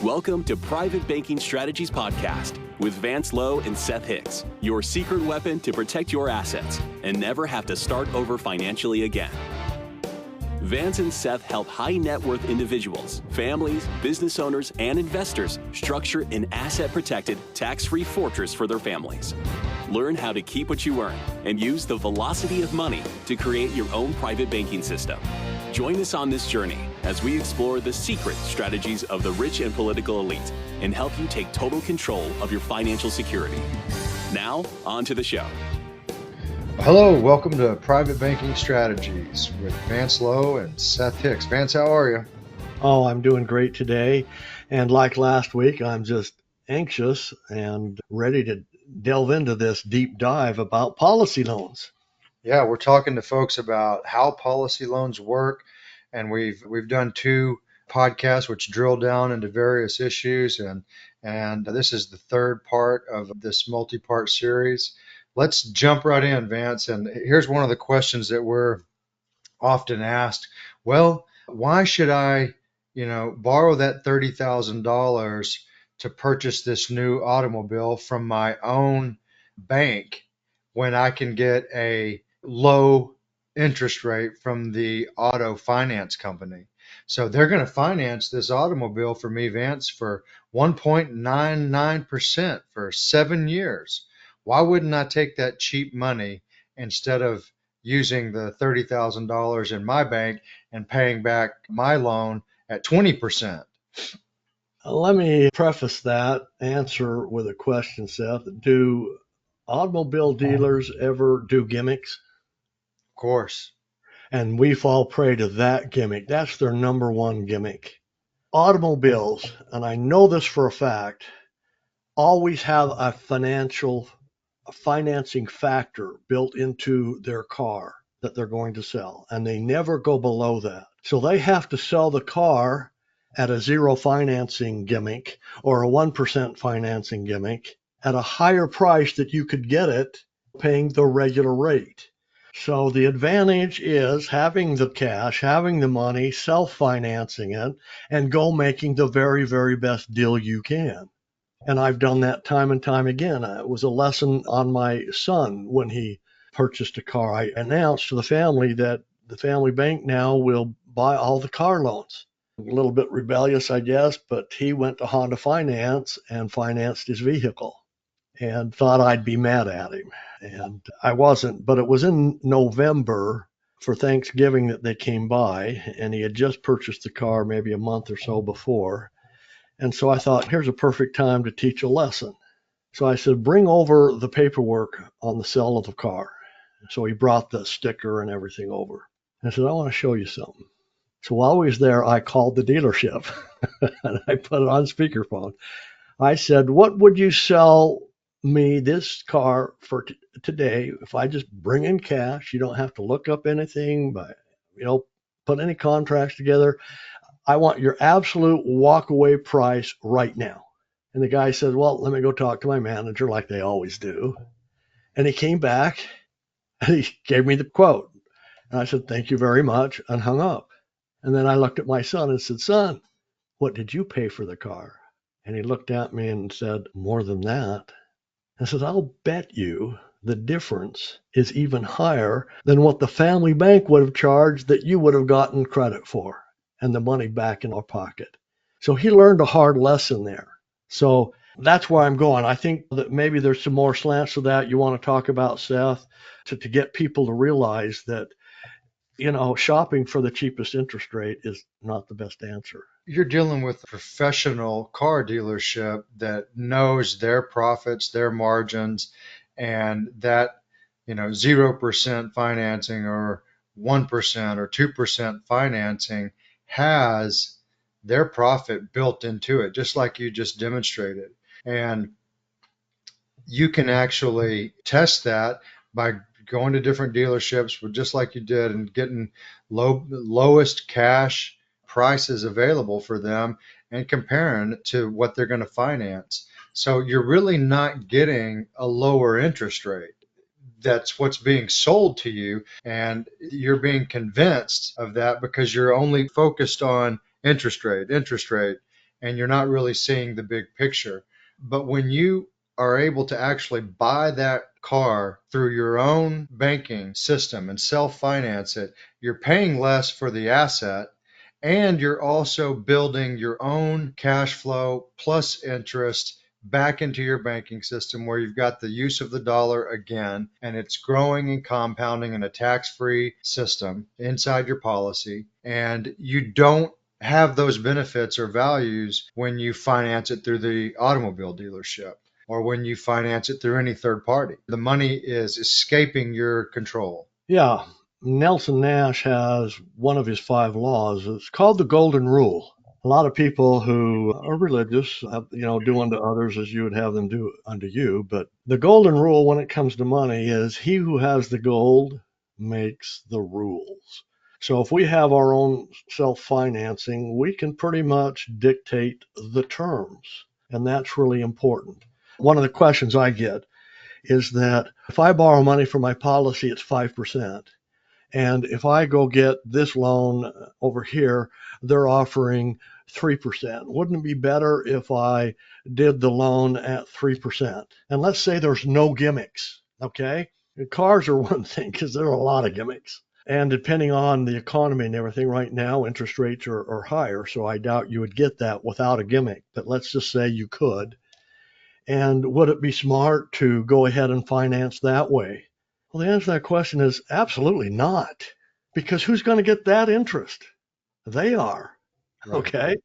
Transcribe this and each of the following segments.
Welcome to Private Banking Strategies Podcast with Vance, Lowe, and Seth Hicks, your secret weapon to protect your assets and never have to start over financially again. Vance and Seth help high net worth individuals, families, business owners, and investors structure an asset-protected, tax-free fortress for their families. Learn how to keep what you earn and use the velocity of money to create your own private banking system. Join us on this journey as we explore the secret strategies of the rich and political elite and help you take total control of your financial security. Now, on to the show. Hello, welcome to Private Banking Strategies with Vance Lowe and Seth Hicks. Vance, how are you? Oh, I'm doing great today. And like last week, I'm just anxious and ready to delve into this deep dive about policy loans. Yeah, we're talking to folks about how policy loans work, and we've done two podcasts which drill down into various issues, and this is the third part of this multi-part series. Let's jump right in, Vance. And here's one of the questions that we're often asked. Well, why should I, borrow that $30,000 to purchase this new automobile from my own bank when I can get a low interest rate from the auto finance company? So they're going to finance this automobile for me, Vance, for 1.99% for 7 years. Why wouldn't I take that cheap money instead of using the $30,000 in my bank and paying back my loan at 20%? Let me preface that answer with a question, Seth. Do automobile dealers ever do gimmicks? Of course. And we fall prey to that gimmick. That's their number one gimmick. Automobiles, and I know this for a fact, always have a financing factor built into their car that they're going to sell, and they never go below that. So they have to sell the car at a zero financing gimmick or a 1% financing gimmick at a higher price that you could get it paying the regular rate. So the advantage is having the cash, having the money, self-financing it, and go making the very, very best deal you can. And I've done that time and time again. It was a lesson on my son when he purchased a car. I announced to the family that the family bank now will buy all the car loans. A little bit rebellious, I guess, but he went to Honda Finance and financed his vehicle and thought I'd be mad at him. And I wasn't, but it was in November for Thanksgiving that they came by, and he had just purchased the car maybe a month or so before. And so I thought, here's a perfect time to teach a lesson. So I said, bring over the paperwork on the sale of the car. So he brought the sticker and everything over. I said, I want to show you something. So while he was there, I called the dealership and I put it on speakerphone. I said, what would you sell me this car for today if I just bring in cash? You don't have to look up anything, but put any contracts together. I want your absolute walkaway price right now. And the guy said, well, let me go talk to my manager like they always do. And he came back and he gave me the quote. And I said, thank you very much, and hung up. And then I looked at my son and said, son, what did you pay for the car? And he looked at me and said, more than that. I said, I'll bet you the difference is even higher than what the family bank would have charged that you would have gotten credit for, and the money back in our pocket. So he learned a hard lesson there. So that's where I'm going. I think that maybe there's some more slants to that you want to talk about, Seth, to get people to realize that, shopping for the cheapest interest rate is not the best answer. You're dealing with a professional car dealership that knows their profits, their margins, and that, 0% financing or 1% or 2% financing has their profit built into it, just like you just demonstrated. And you can actually test that by going to different dealerships, just like you did, and getting lowest cash prices available for them and comparing to what they're going to finance. So you're really not getting a lower interest rate. That's what's being sold to you, and you're being convinced of that because you're only focused on interest rate, and you're not really seeing the big picture. But when you are able to actually buy that car through your own banking system and self-finance it, you're paying less for the asset, and you're also building your own cash flow plus interest back into your banking system, where you've got the use of the dollar again, and it's growing and compounding in a tax-free system inside your policy. And you don't have those benefits or values when you finance it through the automobile dealership or when you finance it through any third party. The money is escaping your control. Yeah. Nelson Nash has one of his 5 laws. It's called the Golden Rule. A lot of people who are religious, do unto others as you would have them do unto you. But the Golden Rule when it comes to money is he who has the gold makes the rules. So if we have our own self-financing, we can pretty much dictate the terms. And that's really important. One of the questions I get is that if I borrow money for my policy, it's 5%. And if I go get this loan over here, they're offering 3%. Wouldn't it be better if I did the loan at 3%? And let's say there's no gimmicks, okay? Cars are one thing because there are a lot of gimmicks. And depending on the economy and everything, right now, interest rates are higher. So I doubt you would get that without a gimmick. But let's just say you could. And would it be smart to go ahead and finance that way? Well, the answer to that question is absolutely not. Because who's going to get that interest? They are. Right. Okay.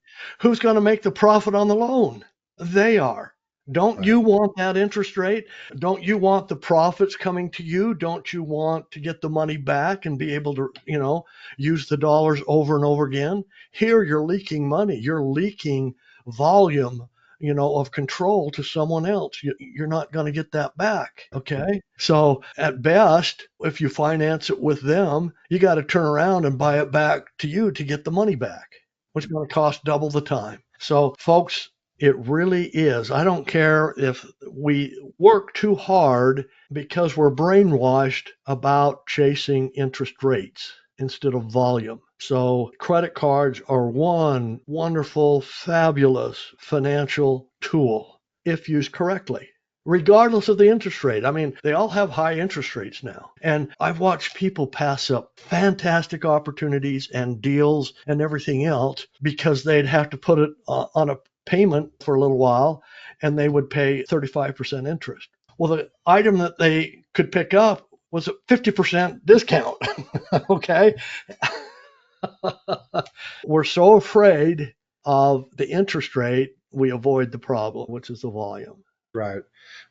Who's going to make the profit on the loan? They are. Don't Right. you want that interest rate? Don't you want the profits coming to you? Don't you want to get the money back and be able to, use the dollars over and over again? Here you're leaking money. You're leaking volume, of control to someone else. You're not going to get that back. Okay. So at best, if you finance it with them, you got to turn around and buy it back to you to get the money back, which is going to cost double the time. So folks, it really is. I don't care if we work too hard because we're brainwashed about chasing interest rates instead of volume. So credit cards are one wonderful, fabulous financial tool if used correctly, regardless of the interest rate. I mean, they all have high interest rates now. And I've watched people pass up fantastic opportunities and deals and everything else because they'd have to put it on a payment for a little while and they would pay 35% interest. Well, the item that they could pick up was a 50% discount. Okay. We're so afraid of the interest rate, we avoid the problem, which is the volume. Right.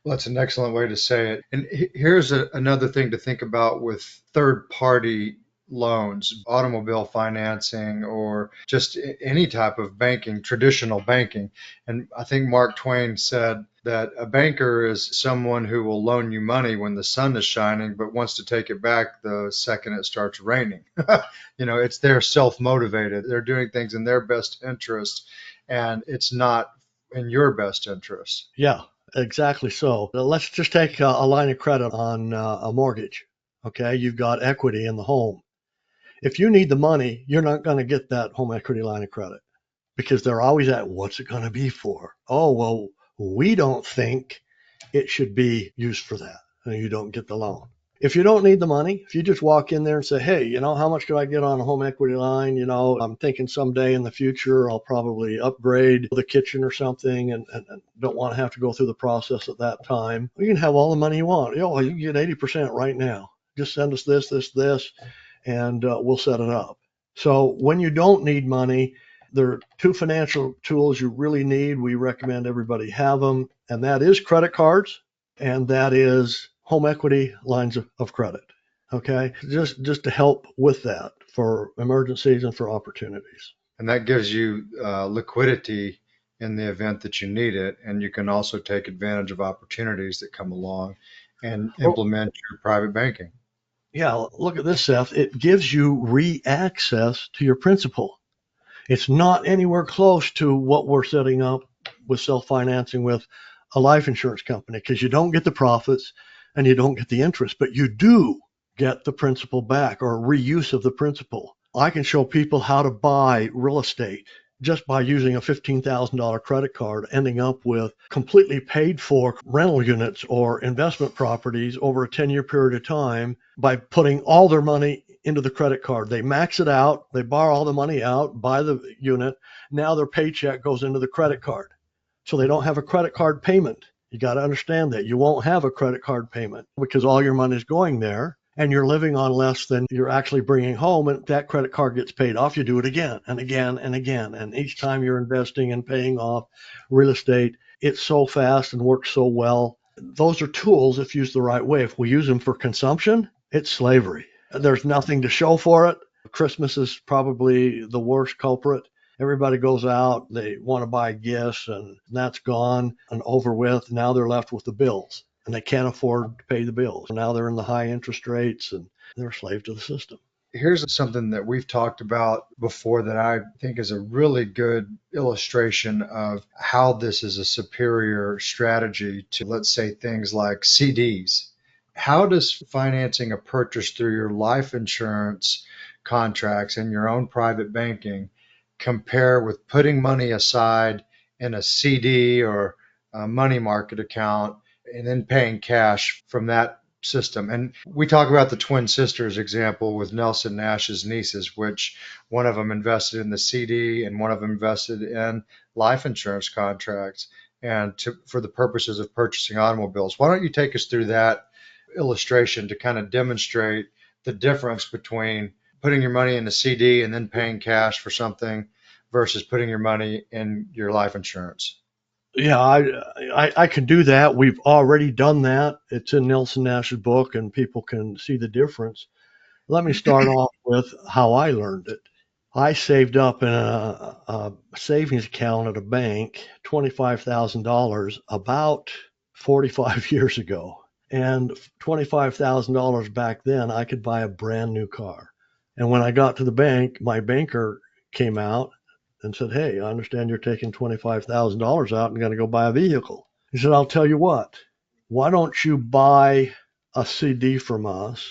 Well, that's an excellent way to say it. And here's another thing to think about with third party loans, automobile financing, or just any type of banking, traditional banking. And I think Mark Twain said that a banker is someone who will loan you money when the sun is shining, but wants to take it back the second it starts raining. They're self-motivated. They're doing things in their best interest, and it's not in your best interest. Yeah, exactly. So let's just take a line of credit on a mortgage. Okay, you've got equity in the home. If you need the money, you're not going to get that home equity line of credit because they're always at, what's it going to be for? Oh, well, we don't think it should be used for that. And you don't get the loan. If you don't need the money, if you just walk in there and say, hey, how much could I get on a home equity line? I'm thinking someday in the future, I'll probably upgrade the kitchen or something and don't want to have to go through the process at that time. You can have all the money you want. You can get 80% right now. Just send us this, and we'll set it up. So when you don't need money, there are 2 financial tools you really need. We recommend everybody have them, and that is credit cards, and that is home equity lines of credit. Okay, just to help with that for emergencies and for opportunities. And that gives you liquidity in the event that you need it, and you can also take advantage of opportunities that come along and implement your private banking. Yeah, look at this, Seth. It gives you re-access to your principal. It's not anywhere close to what we're setting up with self-financing with a life insurance company because you don't get the profits and you don't get the interest, but you do get the principal back or reuse of the principal. I can show people how to buy real estate just by using a $15,000 credit card, ending up with completely paid for rental units or investment properties over a 10-year period of time by putting all their money into the credit card. They max it out, they borrow all the money out, buy the unit. Now their paycheck goes into the credit card. So they don't have a credit card payment. You got to understand that. You won't have a credit card payment because all your money is going there and you're living on less than you're actually bringing home, and that credit card gets paid off. You do it again and again and again. And each time you're investing and paying off real estate, it's so fast and works so well. Those are tools if used the right way. If we use them for consumption, it's slavery. There's nothing to show for it. Christmas is probably the worst culprit. Everybody goes out, they want to buy gifts, and that's gone and over with. Now they're left with the bills, and they can't afford to pay the bills. Now they're in the high interest rates, and they're a slave to the system. Here's something that we've talked about before that I think is a really good illustration of how this is a superior strategy to, let's say, things like CDs. How does financing a purchase through your life insurance contracts and your own private banking compare with putting money aside in a CD or a money market account and then paying cash from that system? And we talk about the twin sisters example with Nelson Nash's nieces, which one of them invested in the CD and one of them invested in life insurance contracts and for the purposes of purchasing automobiles. Why don't you take us through that illustration to kind of demonstrate the difference between putting your money in a CD and then paying cash for something versus putting your money in your life insurance? Yeah, I can do that. We've already done that. It's in Nelson Nash's book, and people can see the difference. Let me start off with how I learned it. I saved up in a savings account at a bank, $25,000, about 45 years ago. And $25,000 back then, I could buy a brand new car. And when I got to the bank, my banker came out and said, "Hey, I understand you're taking $25,000 out and going to go buy a vehicle." He said, "I'll tell you what, why don't you buy a CD from us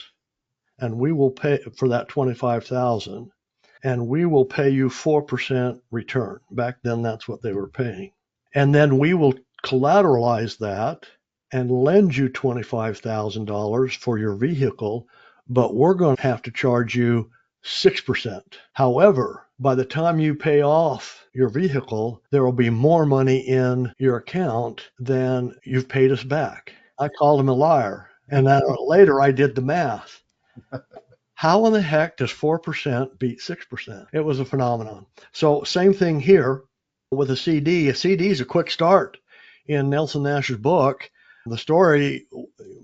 and we will pay for that 25,000 and we will pay you 4% return." Back then, that's what they were paying. "And then we will collateralize that and lend you $25,000 for your vehicle, but we're going to have to charge you 6%. However, by the time you pay off your vehicle, there will be more money in your account than you've paid us back." I called him a liar. And then later I did the math. How in the heck does 4% beat 6%? It was a phenomenon. So same thing here with a CD. A CD is a quick start. In Nelson Nash's book, the story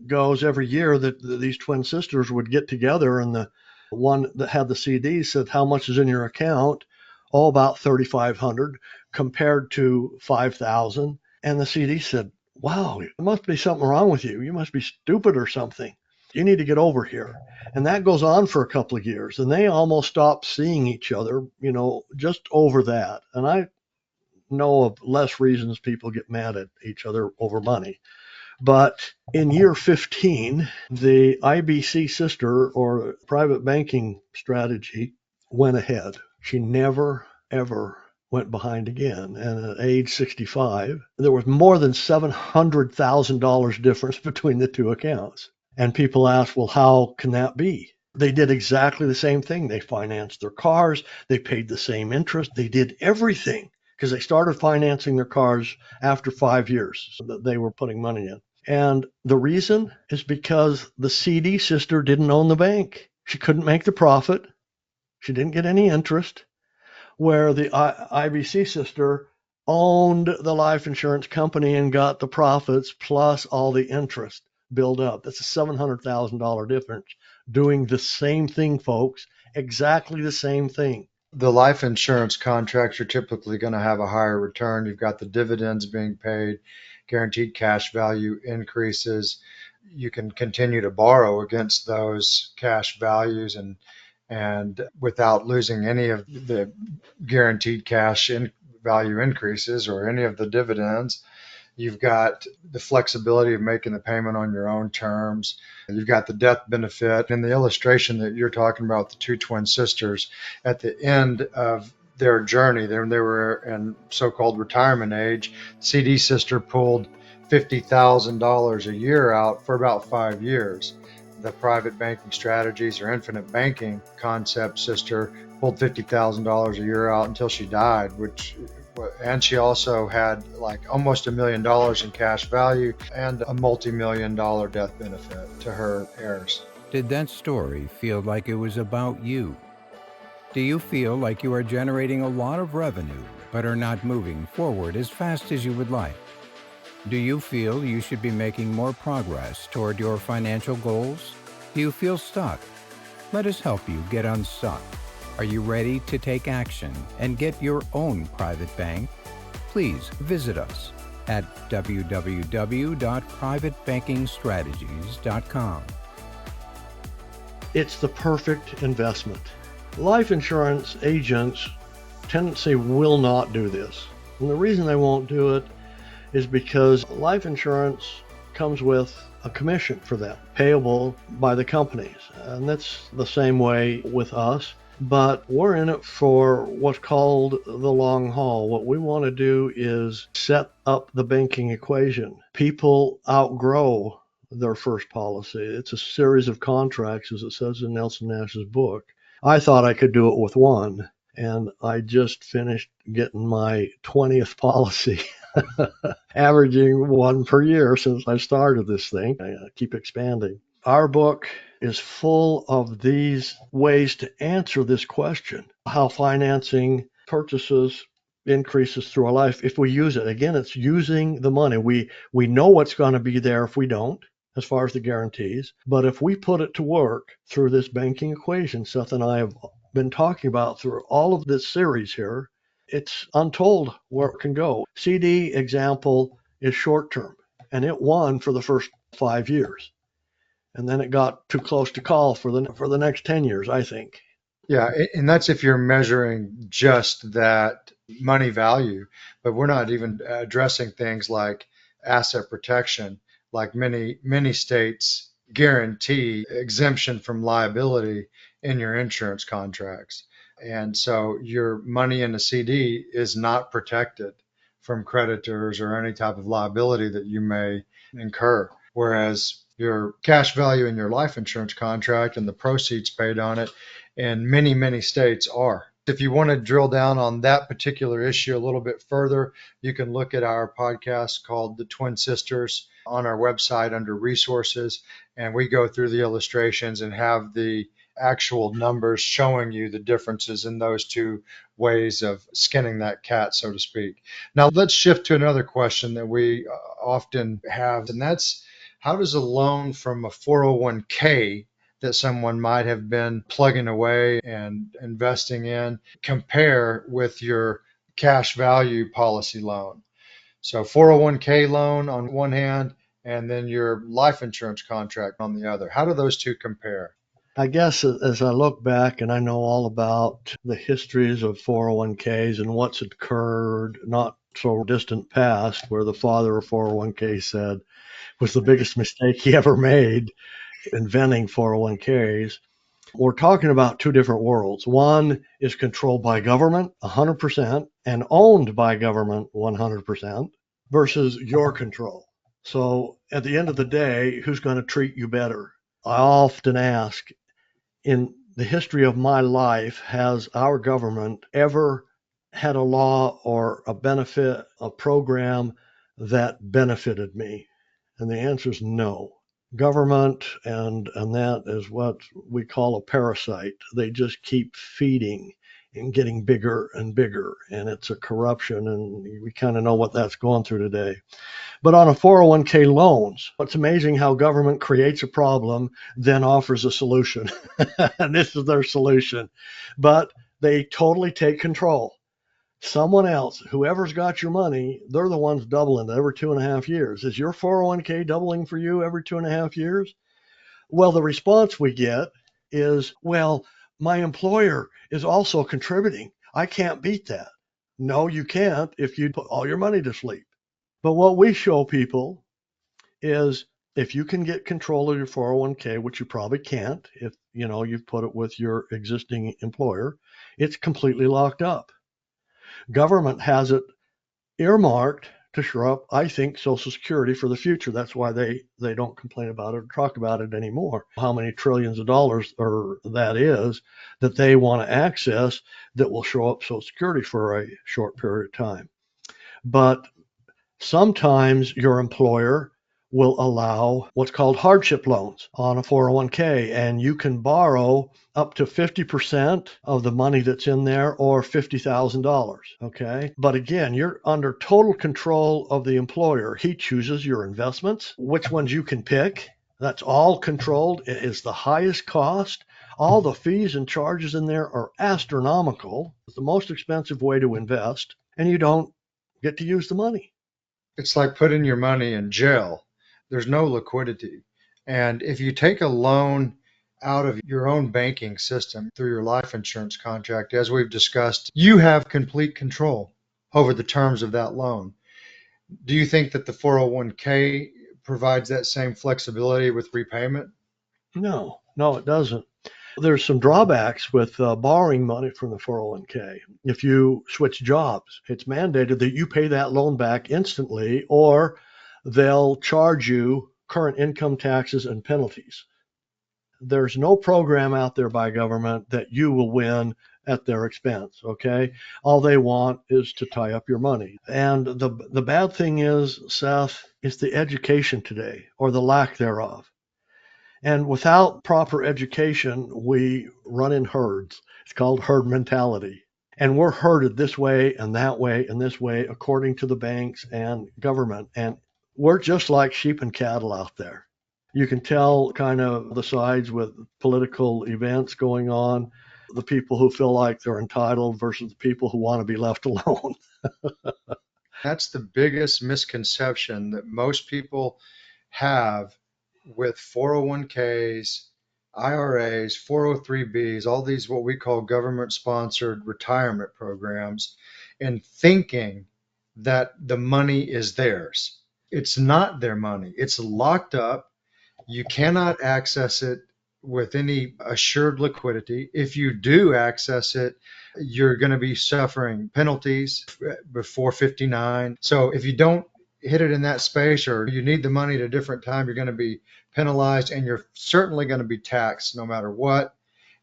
goes every year that these twin sisters would get together, and the one that had the CD said, "How much is in your account?" "Oh, about 3,500 compared to 5,000. And the CD said, "Wow, there must be something wrong with you. You must be stupid or something. You need to get over here." And that goes on for a couple of years, and they almost stop seeing each other, just over that. And I know of less reasons people get mad at each other over money. But in year 15, the IBC sister, or private banking strategy, went ahead. She never, ever went behind again. And at age 65, there was more than $700,000 difference between the two accounts. And people ask, well, how can that be? They did exactly the same thing. They financed their cars. They paid the same interest. They did everything because they started financing their cars after 5 years, so that they were putting money in. And the reason is because the CD sister didn't own the bank. She couldn't make the profit. She didn't get any interest, where the IBC sister owned the life insurance company and got the profits plus all the interest build up. That's a $700,000 difference doing the same thing, folks, exactly the same thing. The life insurance contracts are typically going to have a higher return. You've got the dividends being paid, guaranteed cash value increases. You can continue to borrow against those cash values and without losing any of the guaranteed cash value increases or any of the dividends. You've got the flexibility of making the payment on your own terms. You've got the death benefit. In the illustration that you're talking about, the two twin sisters, at the end of their journey. They were in so-called retirement age. CD sister pulled $50,000 a year out for about 5 years. The private banking strategies or infinite banking concept sister pulled $50,000 a year out until she died, and she also had like almost $1 million in cash value and a multi-million-dollar death benefit to her heirs. Did that story feel like it was about you? Do you feel like you are generating a lot of revenue but are not moving forward as fast as you would like? Do you feel you should be making more progress toward your financial goals? Do you feel stuck? Let us help you get unstuck. Are you ready to take action and get your own private bank? Please visit us at www.privatebankingstrategies.com. It's the perfect investment. Life insurance agents' tendency will not do this. And the reason they won't do it is because life insurance comes with a commission for them, payable by the companies. And that's the same way with us. But we're in it for what's called the long haul. What we want to do is set up the banking equation. People outgrow their first policy. It's a series of contracts, as it says in Nelson Nash's book. I thought I could do it with one, and I just finished getting my 20th policy, averaging one per year since I started this thing. I keep expanding. Our book is full of these ways to answer this question, how financing purchases increases through our life if we use it. Again, it's using the money. We know what's going to be there if we don't, as far as the guarantees. But if we put it to work through this banking equation Seth and I have been talking about through all of this series here, it's untold where it can go. CD example is short term, and it won for the first 5 years. And then it got too close to call for the next 10 years, I think. Yeah, and that's if you're measuring just that money value, but we're not even addressing things like asset protection, like many states guarantee exemption from liability in your insurance contracts. And so your money in a CD is not protected from creditors or any type of liability that you may incur. Whereas your cash value in your life insurance contract and the proceeds paid on it in many states are. If you want to drill down on that particular issue a little bit further, you can look at our podcast called The Twin Sisters on our website under resources. And we go through the illustrations and have the actual numbers showing you the differences in those two ways of skinning that cat, so to speak. Now, let's shift to another question that we often have, and that's how does a loan from a 401k that someone might have been plugging away and investing in compare with your cash value policy loan? So 401k loan on one hand, and then your life insurance contract on the other. How do those two compare? I guess as I look back and I know all about the histories of 401ks and what's occurred not so distant past, where the father of 401k said was the biggest mistake he ever made, inventing 401ks. We're talking about two different worlds. One is controlled by government 100% and owned by government 100% versus your control. So at the end of the day, who's going to treat you better? I often ask, in the history of my life, has our government ever had a law or a benefit, a program that benefited me? And the answer is no. Government and that is what we call a parasite. They just keep feeding and getting bigger and bigger, and it's a corruption, and we kind of know what that's going through today. But on a 401k loans, it's amazing how government creates a problem, then offers a solution. And this is their solution. But they totally take control. Someone else, whoever's got your money, they're the ones doubling it every 2.5 years. Is your 401k doubling for you every 2.5 years? Well, the response we get is, well, my employer is also contributing. I can't beat that. No, you can't if you put all your money to sleep. But what we show people is if you can get control of your 401k, which you probably can't if you've put it with your existing employer, it's completely locked up. Government has it earmarked to shore up, I think, Social Security for the future. That's why they don't complain about it or talk about it anymore. How many trillions of dollars or that is that they want to access that will show up Social Security for a short period of time. But sometimes your employer will allow what's called hardship loans on a 401k, and you can borrow up to 50% of the money that's in there or $50,000. Okay. But again, you're under total control of the employer. He chooses your investments, which ones you can pick. That's all controlled. It is the highest cost. All the fees and charges in there are astronomical. It's the most expensive way to invest, and you don't get to use the money. It's like putting your money in jail. There's no liquidity. And if you take a loan out of your own banking system through your life insurance contract, as we've discussed, you have complete control over the terms of that loan. Do you think that the 401k provides that same flexibility with repayment? No, it doesn't. There's some drawbacks with borrowing money from the 401k. If you switch jobs, it's mandated that you pay that loan back instantly, or they'll charge you current income taxes and penalties. There's no program out there by government that you will win at their expense, okay? All they want is to tie up your money. And the bad thing is, Seth, is the education today, or the lack thereof. And without proper education, we run in herds. It's called herd mentality. And we're herded this way and that way and this way according to the banks and government. And we're just like sheep and cattle out there. You can tell kind of the sides with political events going on, the people who feel like they're entitled versus the people who want to be left alone. That's the biggest misconception that most people have with 401ks, IRAs, 403bs, all these what we call government-sponsored retirement programs, and thinking that the money is theirs. It's not their money. It's locked up. You cannot access it with any assured liquidity. If you do access it, you're going to be suffering penalties before 59. So if you don't hit it in that space, or you need the money at a different time, you're going to be penalized, and you're certainly going to be taxed no matter what.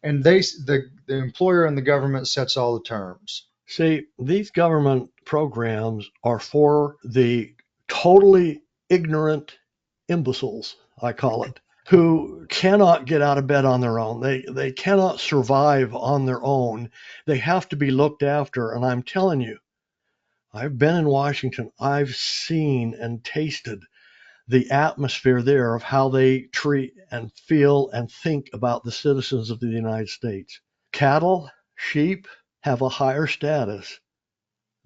And the employer and the government sets all the terms. See, these government programs are for the totally ignorant imbeciles, I call it, who cannot get out of bed on their own. They cannot survive on their own. They have to be looked after. And I'm telling you, I've been in Washington. I've seen and tasted the atmosphere there of how they treat and feel and think about the citizens of the United States. Cattle, sheep have a higher status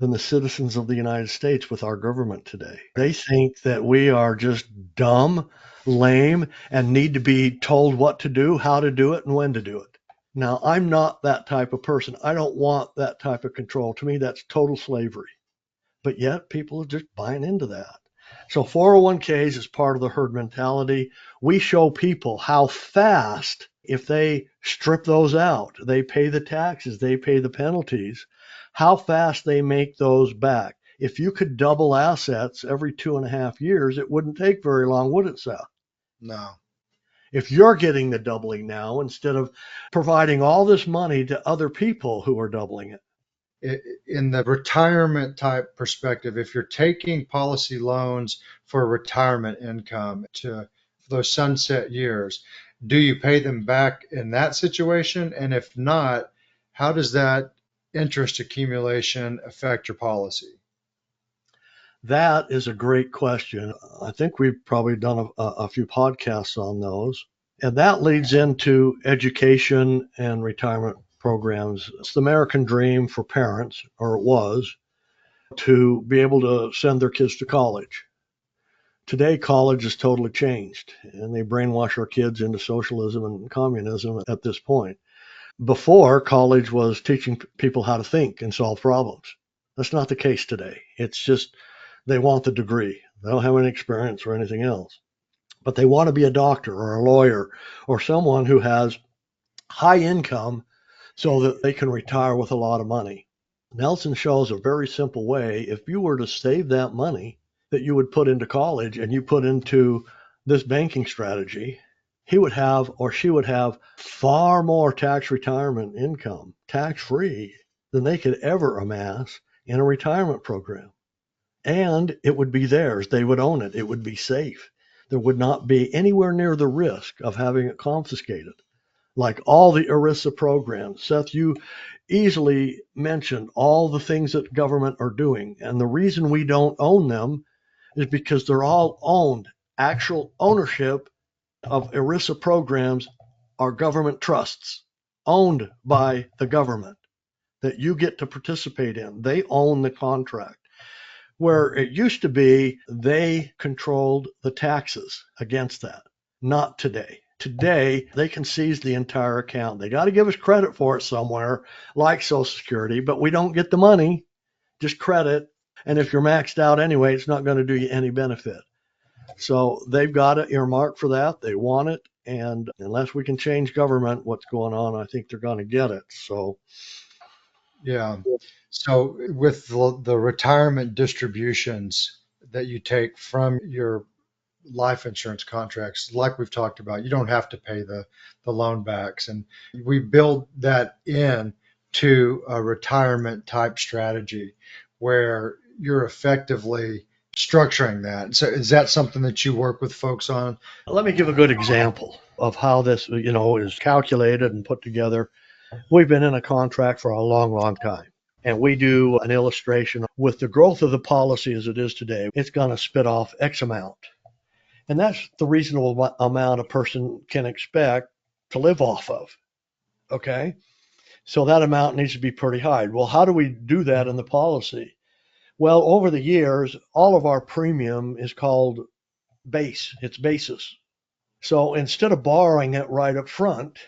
than the citizens of the United States with our government today. They think that we are just dumb, lame, and need to be told what to do, how to do it, and when to do it. Now, I'm not that type of person. I don't want that type of control. To me, that's total slavery. But yet, people are just buying into that. So 401ks is part of the herd mentality. We show people how fast, if they strip those out, they pay the taxes, they pay the penalties, how fast they make those back. If you could double assets every 2.5 years, it wouldn't take very long, would it, Seth? No. If you're getting the doubling now instead of providing all this money to other people who are doubling it. In the retirement type perspective, if you're taking policy loans for retirement income to those sunset years, do you pay them back in that situation? And if not, how does that interest accumulation affect your policy? That is a great question. I think we've probably done a few podcasts on those. And that leads into education and retirement programs. It's the American dream for parents, or it was, to be able to send their kids to college. Today, college has totally changed, and they brainwash our kids into socialism and communism at this point. Before, college was teaching people how to think and solve problems. That's not the case today. It's just they want the degree. They don't have any experience or anything else. But they want to be a doctor or a lawyer or someone who has high income so that they can retire with a lot of money. Nelson shows a very simple way. If you were to save that money that you would put into college and you put into this banking strategy, he would have, or she would have, far more tax retirement income, tax-free, than they could ever amass in a retirement program. And it would be theirs. They would own it. It would be safe. There would not be anywhere near the risk of having it confiscated. Like all the ERISA programs. Seth, you easily mentioned all the things that government are doing. And the reason we don't own them is because they're all owned. Actual ownership of ERISA programs are government trusts owned by the government that you get to participate in. They own the contract. Where it used to be, they controlled the taxes against that. Not today. Today, they can seize the entire account. They got to give us credit for it somewhere, like Social Security, but we don't get the money, just credit. And if you're maxed out anyway, it's not going to do you any benefit. So they've got it earmarked for that. They want it. And unless we can change government, what's going on, I think they're going to get it. So, Yeah. So with the retirement distributions that you take from your life insurance contracts, like we've talked about, you don't have to pay the loan backs. And we build that in to a retirement type strategy where you're effectively structuring that. So is that something that you work with folks on? let me give a good example of how this, is calculated and put together. We've been in a contract for a long, long time. And we do an illustration with the growth of the policy as it is today. It's going to spit off X amount. And that's the reasonable amount a person can expect to live off of. Okay. So that amount needs to be pretty high. Well, how do we do that in the policy? Well, over the years, all of our premium is called base. It's basis. So instead of borrowing it right up front,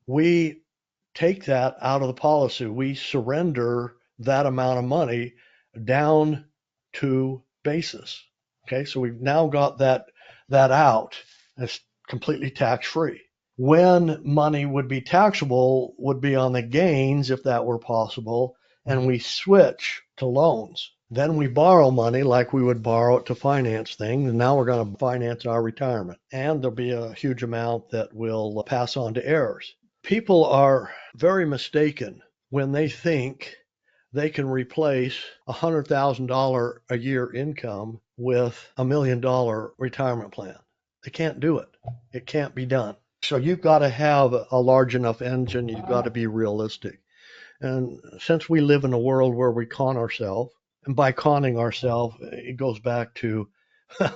we take that out of the policy. We surrender that amount of money down to basis. Okay, so we've now got that out. It's completely tax-free. When money would be taxable would be on the gains, if that were possible, and we switch to loans. Then we borrow money like we would borrow it to finance things, and now we're going to finance our retirement. And there'll be a huge amount that will pass on to heirs. People are very mistaken when they think they can replace $100,000 a year income with $1 million retirement plan. They can't do it. It can't be done. So you've got to have a large enough engine. You've got to be realistic. And since we live in a world where we con ourselves, and by conning ourselves, it goes back to,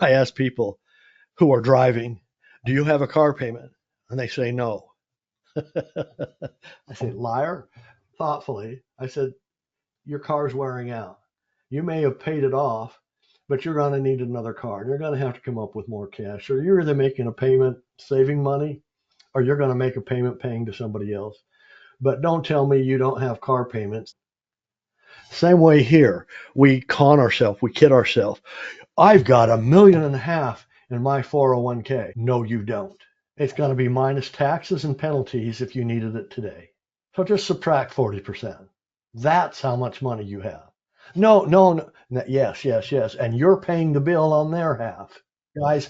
I ask people who are driving, do you have a car payment? And they say no. I say, liar, thoughtfully. I said, your car's wearing out. You may have paid it off, but you're going to need another car. And you're going to have to come up with more cash. Or you're either making a payment saving money, or you're going to make a payment paying to somebody else. But don't tell me you don't have car payments. Same way here. We con ourselves. We kid ourselves. I've got $1.5 million in my 401k. No, you don't. It's going to be minus taxes and penalties if you needed it today. So just subtract 40%. That's how much money you have. No. Yes. And you're paying the bill on their half. Guys,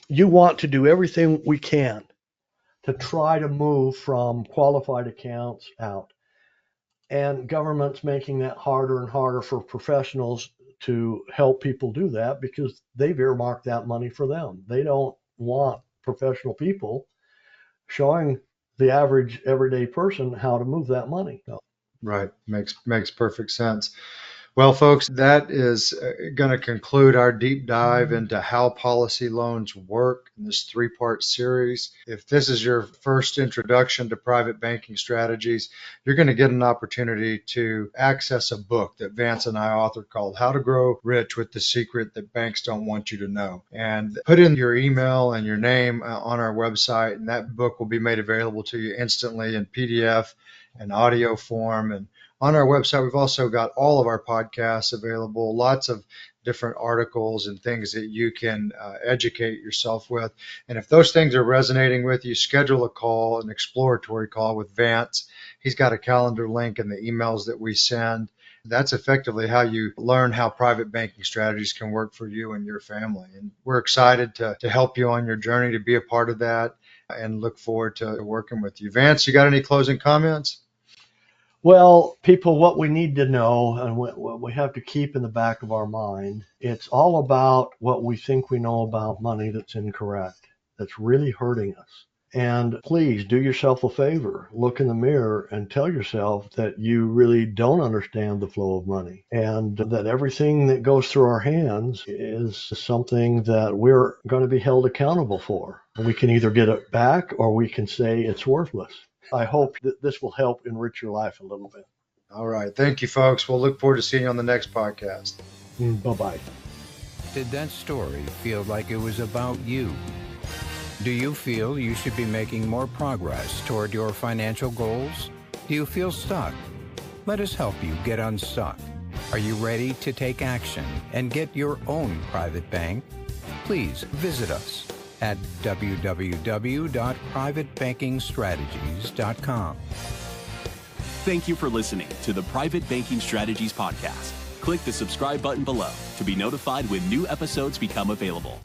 you want to do everything we can to try to move from qualified accounts out. And government's making that harder and harder for professionals to help people do that because they've earmarked that money for them. They don't want professional people showing the average everyday person how to move that money. Right. Makes perfect sense. Well, folks, that is going to conclude our deep dive into how policy loans work in this 3-part series. If this is your first introduction to private banking strategies, you're going to get an opportunity to access a book that Vance and I authored called How to Grow Rich with the Secret That Banks Don't Want You to Know. And put in your email and your name on our website, and that book will be made available to you instantly in PDF and audio form. And on our website, we've also got all of our podcasts available, lots of different articles and things that you can educate yourself with. And if those things are resonating with you, schedule a call, an exploratory call with Vance. He's got a calendar link in the emails that we send. That's effectively how you learn how private banking strategies can work for you and your family. And we're excited to help you on your journey, to be a part of that, and look forward to working with you. Vance, you got any closing comments? Well, people, what we need to know and what we have to keep in the back of our mind, it's all about what we think we know about money that's incorrect, that's really hurting us. And please do yourself a favor, look in the mirror and tell yourself that you really don't understand the flow of money, and that everything that goes through our hands is something that we're going to be held accountable for. We can either get it back or we can say it's worthless. I hope that this will help enrich your life a little bit. All right. Thank you, folks. We'll look forward to seeing you on the next podcast. Bye-bye. Did that story feel like it was about you? Do you feel you should be making more progress toward your financial goals? Do you feel stuck? Let us help you get unstuck. Are you ready to take action and get your own private bank? Please visit us at www.privatebankingstrategies.com. Thank you for listening to the Private Banking Strategies Podcast. Click the subscribe button below to be notified when new episodes become available.